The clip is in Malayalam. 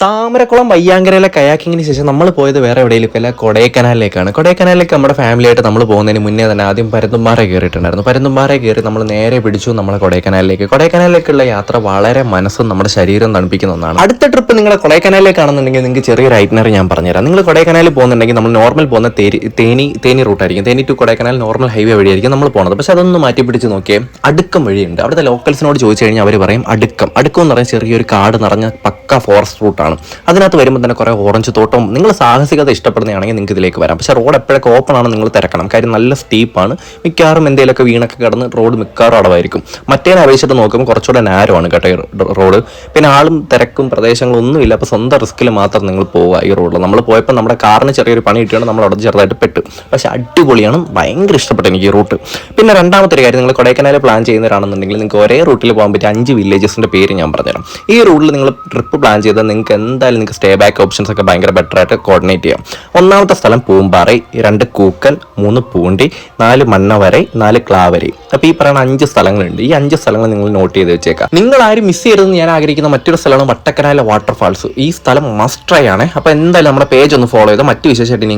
താമരക്കുളം വയ്യാങ്കരയിലെ കയാക്കിങ്ങിന് ശേഷം നമ്മൾ പോയത് വേറെ എവിടെയെങ്കിലും അല്ല കൊടൈക്കനാലിലേക്കാണ്. കൊടൈക്കനാലിലേക്ക് നമ്മുടെ ഫാമിലിയായിട്ട് നമ്മൾ പോകുന്നതിന് മുന്നേ തന്നെ ആദ്യം പരുന്തുംപാറ കയറിയിട്ടുണ്ടായിരുന്നു. പരുന്തുംപാറ കയറി നമ്മൾ നേരെ പിടിച്ചു നമ്മളെ കൊടൈക്കനാലിലേക്ക്. കൊടൈക്കനാലിലേക്കുള്ള യാത്ര വളരെ മനസ്സും നമ്മുടെ ശരീരം തണുപ്പിക്കുന്ന ഒന്നാണ്. അടുത്ത ട്രിപ്പ് നിങ്ങൾ കൊടൈക്കനാലിലേക്കാണെന്നുണ്ടെങ്കിൽ നിങ്ങൾക്ക് ചെറിയൊരു ഐറ്റിനറി ഞാൻ പറഞ്ഞുതരാം. നിങ്ങൾ കൊടൈക്കനാലിൽ പോകുന്നുണ്ടെങ്കിൽ നമ്മൾ നോർമൽ പോകുന്ന തേനി റൂട്ടായിരിക്കും. Theni to Kodaikanal normal highway വഴിയായിരിക്കും നമ്മൾ പോകുന്നത്. പക്ഷെ അതൊന്ന് മാറ്റി പിടിച്ച് നോക്കിയേ, അടുക്കം വഴിയുണ്ട്. അവിടുത്തെ ലോക്കൽസിനോട് ചോദിച്ചു കഴിഞ്ഞാൽ അവർ പറയും അടുക്കം എന്ന് പറഞ്ഞാൽ ചെറിയൊരു കാട് നിറഞ്ഞ പക്ക ഫോറസ്റ്റ് റൂട്ടാണ്. അതിനകത്ത് വരുമ്പോൾ തന്നെ കുറേ ഓറഞ്ച് തോട്ടം. നിങ്ങൾ സാഹസികത ഇഷ്ടപ്പെടുന്നതാണെങ്കിൽ നിങ്ങൾക്ക് ഇതിലേക്ക് വരാം. പക്ഷേ റോഡ് എപ്പോഴൊക്കെ ഓപ്പൺ ആണ് നിങ്ങൾ തിരക്കണം. കാര്യം നല്ല സ്റ്റീപ്പാണ്. മിക്കവാറും എന്തെങ്കിലുമൊക്കെ വീണൊക്കെ കിടന്ന് റോഡ് മിക്കവാറും അടവായിരിക്കും. മറ്റേനെ അപേക്ഷിച്ചിട്ട് നോക്കുമ്പോൾ കുറച്ചുകൂടെ നാരോ ആണ് കേട്ടോ ഈ റോഡ്. പിന്നെ ആളും തിരക്കും പ്രദേശങ്ങളൊന്നുമില്ല. അപ്പോൾ സ്വന്തം റിസ്കിൽ മാത്രം നിങ്ങൾ പോവുക ഈ റോഡിൽ. നമ്മൾ പോയപ്പോൾ നമ്മുടെ കാറിന് ചെറിയൊരു പണി കിട്ടിയാണ് നമ്മൾ അവിടെ ചെറുതായിട്ട് പെട്ടു. പക്ഷേ അടിപൊളിയാണ്, ഭയങ്കര ഇഷ്ടപ്പെട്ടു എനിക്ക് ഈ റൂട്ട്. പിന്നെ രണ്ടാമത്തെ ഒരു കാര്യം, നിങ്ങൾ കൊടൈക്കനാൽ പ്ലാൻ ചെയ്യുന്നവരാണെന്നുണ്ടെങ്കിൽ നിങ്ങൾക്ക് ഒരേ റൂട്ടിൽ പോകാൻ പറ്റിയ 5 വില്ലേജസിൻ്റെ പേര് ഞാൻ പറഞ്ഞുതരാം. ഈ റൂട്ടിൽ നിങ്ങൾ ട്രിപ്പ് പ്ലാൻ ചെയ്താൽ നിങ്ങൾക്ക് എന്തായാലും നിങ്ങൾക്ക് സ്റ്റേ ബാക്ക് ഓപ്ഷൻസ് ഒക്കെ ഭയങ്കര ബെറ്റർ ആയിട്ട് കോർഡിനേറ്റ് ചെയ്യാം. ഒന്നാമത്തെ സ്ഥലം പൂമ്പാറൈ, 2 കൂക്കൽ, 3 പൂണ്ടി, 4 മണ്ണവരൈ, 4 ക്ലാവരൈ. അപ്പോൾ ഈ പറയുന്ന 5 സ്ഥലങ്ങളുണ്ട്. ഈ 5 സ്ഥലങ്ങൾ നിങ്ങൾ നോട്ട് ചെയ്ത് വെച്ചേക്കാം. നിങ്ങൾ ആരും മിസ് ചെയ്യരുതെന്ന് ഞാൻ ആഗ്രഹിക്കുന്ന മറ്റൊരു സ്ഥലമാണ് വട്ടക്കനാലിലെ വാട്ടർഫാൾസ്. ഈ സ്ഥലം മസ്റ്റ് ട്രൈ ആണ്. അപ്പോൾ എന്തായാലും നമ്മുടെ പേജ് ഒന്ന് ഫോളോ ചെയ്താൽ മറ്റു വിശേഷമായിട്ട്